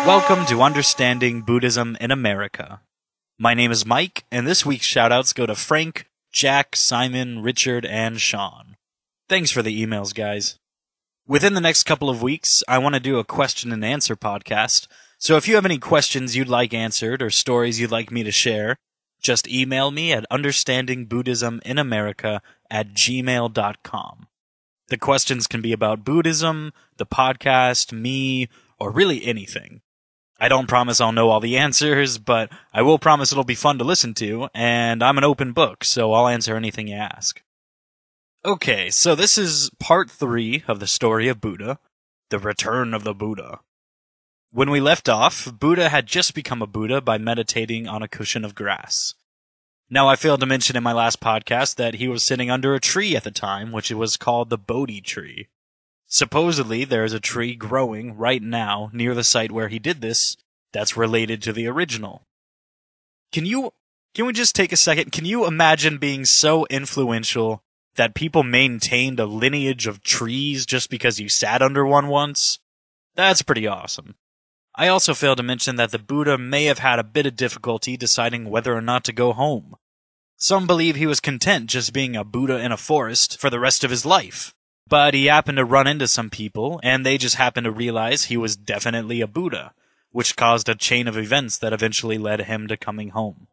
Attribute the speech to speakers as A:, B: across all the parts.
A: Welcome to Understanding Buddhism in America. My name is Mike, and this week's shoutouts go to Frank, Jack, Simon, Richard, and Sean. Thanks for the emails, guys. Within the next couple of weeks, I want to do a question and answer podcast, so if you have any questions you'd like answered or stories you'd like me to share, just email me at understandingbuddhisminamerica@gmail.com. The questions can be about Buddhism, the podcast, me, or really anything. I don't promise I'll know all the answers, but I will promise it'll be fun to listen to, and I'm an open book, so I'll answer anything you ask. Okay, so this is part 3 of the story of Buddha, the return of the Buddha. When we left off, Buddha had just become a Buddha by meditating on a cushion of grass. Now, I failed to mention in my last podcast that he was sitting under a tree at the time, which was called the Bodhi tree. Supposedly, there is a tree growing right now near the site where he did this that's related to the original. Can we just take a second? Can you imagine being so influential that people maintained a lineage of trees just because you sat under one once? That's pretty awesome. I also failed to mention that the Buddha may have had a bit of difficulty deciding whether or not to go home. Some believe he was content just being a Buddha in a forest for the rest of his life. But he happened to run into some people, and they just happened to realize he was definitely a Buddha, which caused a chain of events that eventually led him to coming home.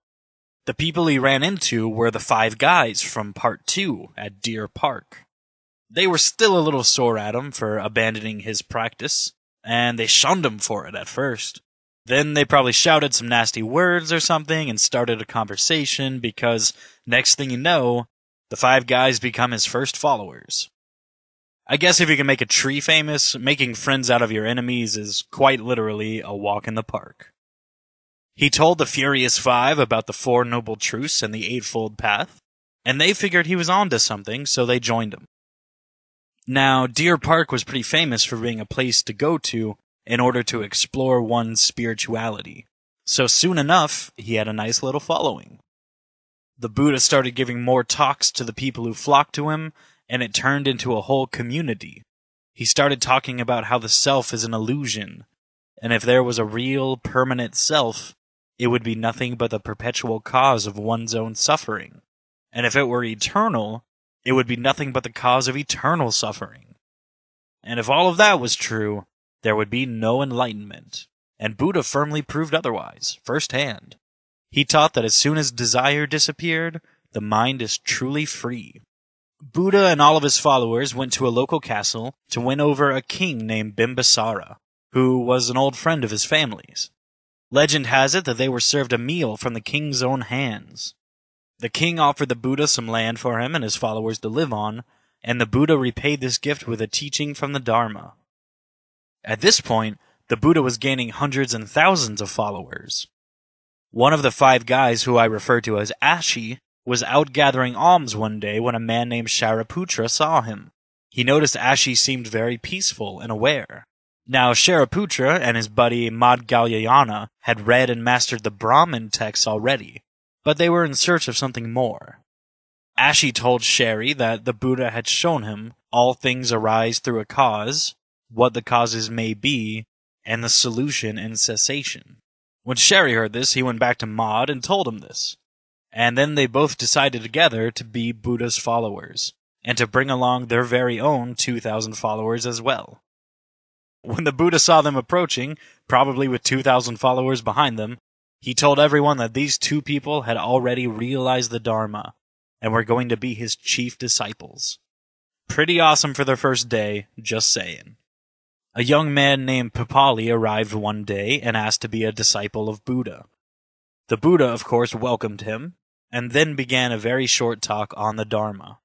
A: The people he ran into were the 5 guys from Part 2 at Deer Park. They were still a little sore at him for abandoning his practice, and they shunned him for it at first. Then they probably shouted some nasty words or something and started a conversation because, next thing you know, the 5 guys become his first followers. I guess if you can make a tree famous, making friends out of your enemies is quite literally a walk in the park. He told the Furious 5 about the 4 Noble Truths and the Eightfold Path, and they figured he was onto something, so they joined him. Now, Deer Park was pretty famous for being a place to go to in order to explore one's spirituality, so soon enough, he had a nice little following. The Buddha started giving more talks to the people who flocked to him, and it turned into a whole community. He started talking about how the self is an illusion, and if there was a real, permanent self, it would be nothing but the perpetual cause of one's own suffering. And if it were eternal, it would be nothing but the cause of eternal suffering. And if all of that was true, there would be no enlightenment. And Buddha firmly proved otherwise, firsthand. He taught that as soon as desire disappeared, the mind is truly free. Buddha and all of his followers went to a local castle to win over a king named Bimbisara, who was an old friend of his family's. Legend has it that they were served a meal from the king's own hands. The king offered the Buddha some land for him and his followers to live on, and the Buddha repaid this gift with a teaching from the Dharma. At this point, the Buddha was gaining hundreds and thousands of followers. One of the 5 guys who I refer to as Ashi was out gathering alms one day when a man named Shariputra saw him. He noticed Ashi seemed very peaceful and aware. Now, Shariputra and his buddy Madhgalyayana had read and mastered the Brahmin texts already, but they were in search of something more. Ashi told Shari that the Buddha had shown him all things arise through a cause, what the causes may be, and the solution and cessation. When Shari heard this, he went back to Mad and told him this. And then they both decided together to be Buddha's followers, and to bring along their very own 2,000 followers as well. When the Buddha saw them approaching, probably with 2,000 followers behind them, he told everyone that these 2 people had already realized the Dharma, and were going to be his chief disciples. Pretty awesome for their first day, just saying. A young man named Papali arrived one day and asked to be a disciple of Buddha. The Buddha, of course, welcomed him, and then began a very short talk on the Dharma.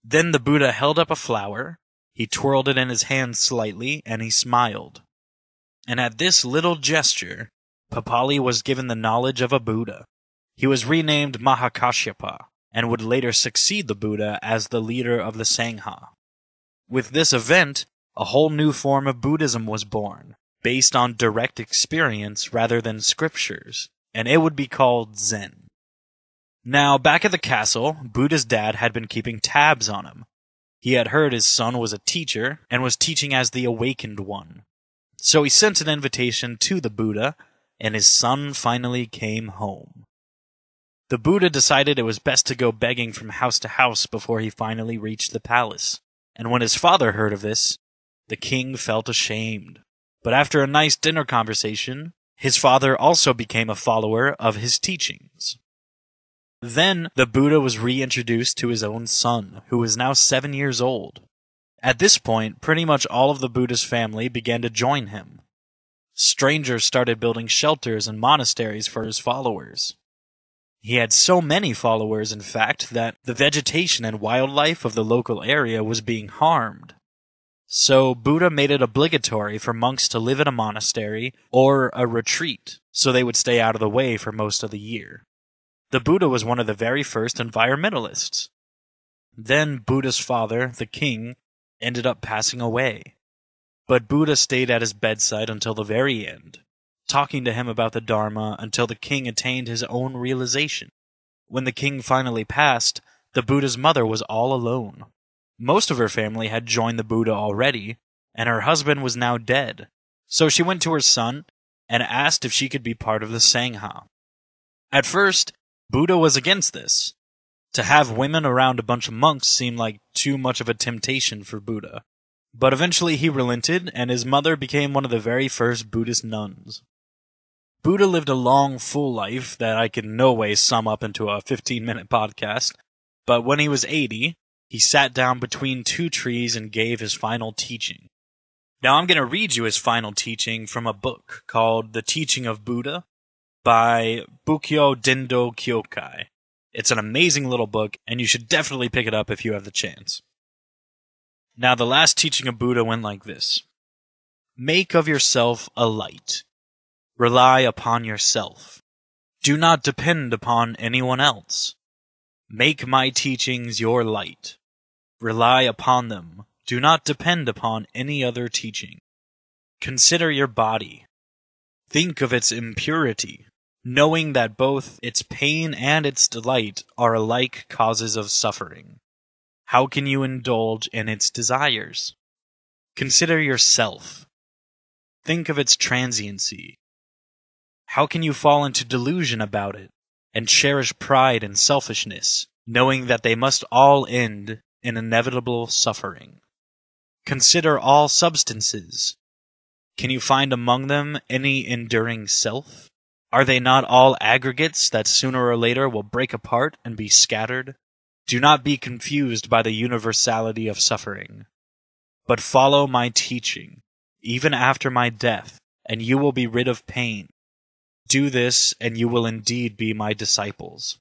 A: Then the Buddha held up a flower, he twirled it in his hand slightly, and he smiled. And at this little gesture, Papali was given the knowledge of a Buddha. He was renamed Mahakashyapa, and would later succeed the Buddha as the leader of the Sangha. With this event, a whole new form of Buddhism was born, based on direct experience rather than scriptures, and it would be called Zen. Now, back at the castle, Buddha's dad had been keeping tabs on him. He had heard his son was a teacher, and was teaching as the awakened one. So he sent an invitation to the Buddha, and his son finally came home. The Buddha decided it was best to go begging from house to house before he finally reached the palace. And when his father heard of this, the king felt ashamed. But after a nice dinner conversation, his father also became a follower of his teachings. Then the Buddha was reintroduced to his own son, who was now 7 years old. At this point, pretty much all of the Buddha's family began to join him. Strangers started building shelters and monasteries for his followers. He had so many followers, in fact, that the vegetation and wildlife of the local area was being harmed. So Buddha made it obligatory for monks to live in a monastery or a retreat, so they would stay out of the way for most of the year. The Buddha was one of the very first environmentalists. Then Buddha's father, the king, ended up passing away. But Buddha stayed at his bedside until the very end, talking to him about the Dharma until the king attained his own realization. When the king finally passed, the Buddha's mother was all alone. Most of her family had joined the Buddha already, and her husband was now dead. So she went to her son and asked if she could be part of the Sangha. At first, Buddha was against this. To have women around a bunch of monks seemed like too much of a temptation for Buddha. But eventually he relented, and his mother became one of the very first Buddhist nuns. Buddha lived a long, full life that I can no way sum up into a 15-minute podcast, but when he was 80, he sat down between two trees and gave his final teaching. Now I'm going to read you his final teaching from a book called The Teaching of Buddha by Bukkyo Dendo Kyokai. It's an amazing little book, and you should definitely pick it up if you have the chance. Now the last teaching of Buddha went like this. Make of yourself a light. Rely upon yourself. Do not depend upon anyone else. Make my teachings your light. Rely upon them. Do not depend upon any other teaching. Consider your body. Think of its impurity, knowing that both its pain and its delight are alike causes of suffering. How can you indulge in its desires? Consider yourself. Think of its transiency. How can you fall into delusion about it and cherish pride and selfishness, knowing that they must all end in inevitable suffering? Consider all substances. Can you find among them any enduring self? Are they not all aggregates that sooner or later will break apart and be scattered? Do not be confused by the universality of suffering, but follow my teaching, even after my death, and you will be rid of pain. Do this, and you will indeed be my disciples.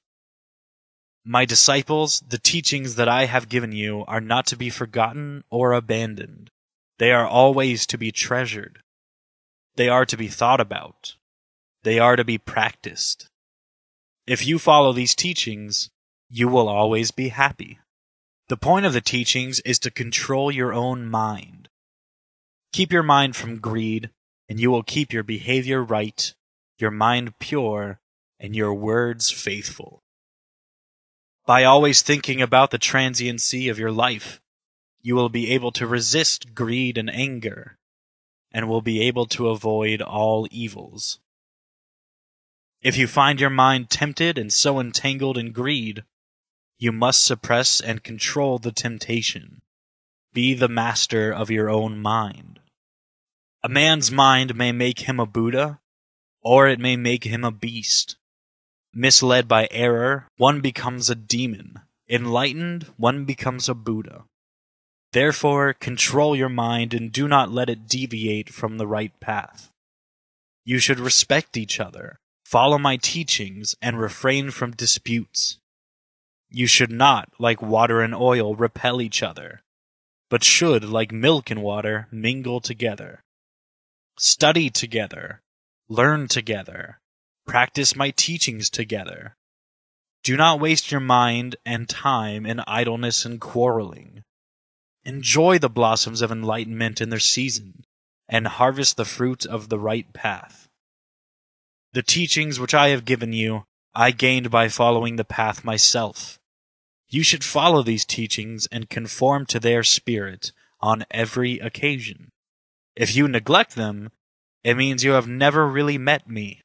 A: My disciples, the teachings that I have given you are not to be forgotten or abandoned. They are always to be treasured. They are to be thought about. They are to be practiced. If you follow these teachings, you will always be happy. The point of the teachings is to control your own mind. Keep your mind from greed, and you will keep your behavior right, your mind pure, and your words faithful. By always thinking about the transiency of your life, you will be able to resist greed and anger, and will be able to avoid all evils. If you find your mind tempted and so entangled in greed, you must suppress and control the temptation. Be the master of your own mind. A man's mind may make him a Buddha, or it may make him a beast. Misled by error, one becomes a demon. Enlightened, one becomes a Buddha. Therefore, control your mind and do not let it deviate from the right path. You should respect each other, follow my teachings, and refrain from disputes. You should not, like water and oil, repel each other, but should, like milk and water, mingle together. Study together, learn together, practice my teachings together. Do not waste your mind and time in idleness and quarreling. Enjoy the blossoms of enlightenment in their season, and harvest the fruit of the right path. The teachings which I have given you, I gained by following the path myself. You should follow these teachings and conform to their spirit on every occasion. If you neglect them, it means you have never really met me.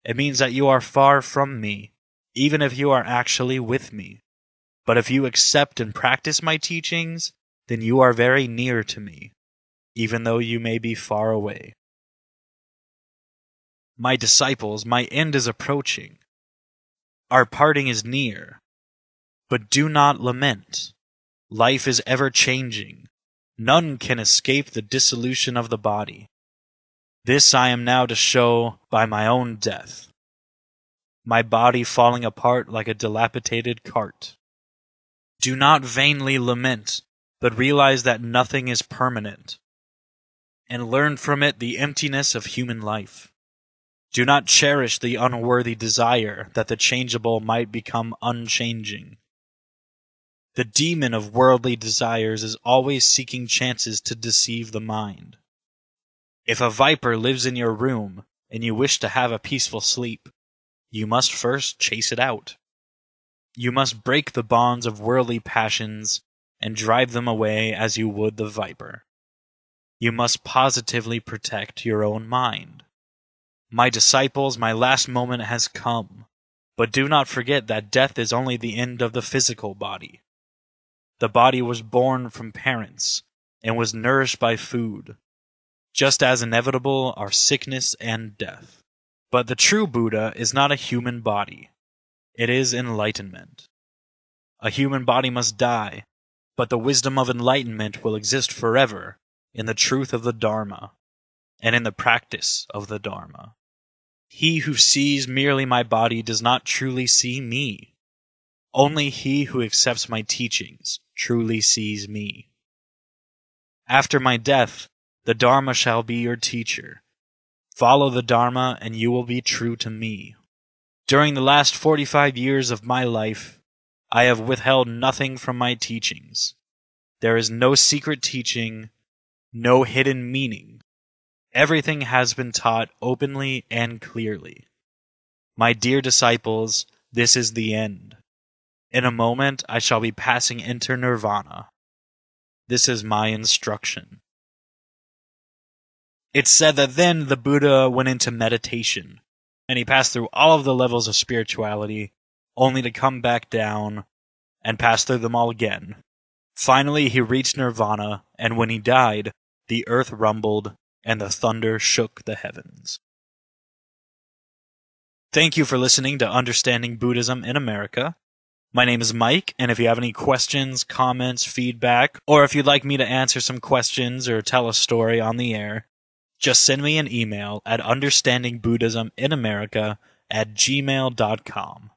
A: It means that you are far from me, even if you are actually with me. But if you accept and practice my teachings, then you are very near to me, even though you may be far away. My disciples, my end is approaching. Our parting is near. But do not lament. Life is ever changing. None can escape the dissolution of the body. This I am now to show by my own death. My body falling apart like a dilapidated cart. Do not vainly lament, but realize that nothing is permanent, and learn from it the emptiness of human life. Do not cherish the unworthy desire that the changeable might become unchanging. The demon of worldly desires is always seeking chances to deceive the mind. If a viper lives in your room and you wish to have a peaceful sleep, you must first chase it out. You must break the bonds of worldly passions and drive them away as you would the viper. You must positively protect your own mind. My disciples, my last moment has come, but do not forget that death is only the end of the physical body. The body was born from parents and was nourished by food. Just as inevitable are sickness and death. But the true Buddha is not a human body. It is enlightenment. A human body must die, but the wisdom of enlightenment will exist forever in the truth of the Dharma and in the practice of the Dharma. He who sees merely my body does not truly see me. Only he who accepts my teachings truly sees me. After my death, the Dharma shall be your teacher. Follow the Dharma and you will be true to me. During the last 45 years of my life, I have withheld nothing from my teachings. There is no secret teaching, no hidden meaning. Everything has been taught openly and clearly. My dear disciples, this is the end. In a moment I shall be passing into nirvana. This is my instruction. It's said that then the Buddha went into meditation, and he passed through all of the levels of spirituality, only to come back down and pass through them all again. Finally he reached nirvana, and when he died, the earth rumbled and the thunder shook the heavens. Thank you for listening to Understanding Buddhism in America. My name is Mike, and if you have any questions, comments, feedback, or if you'd like me to answer some questions or tell a story on the air, just send me an email at understandingbuddhisminamerica@gmail.com.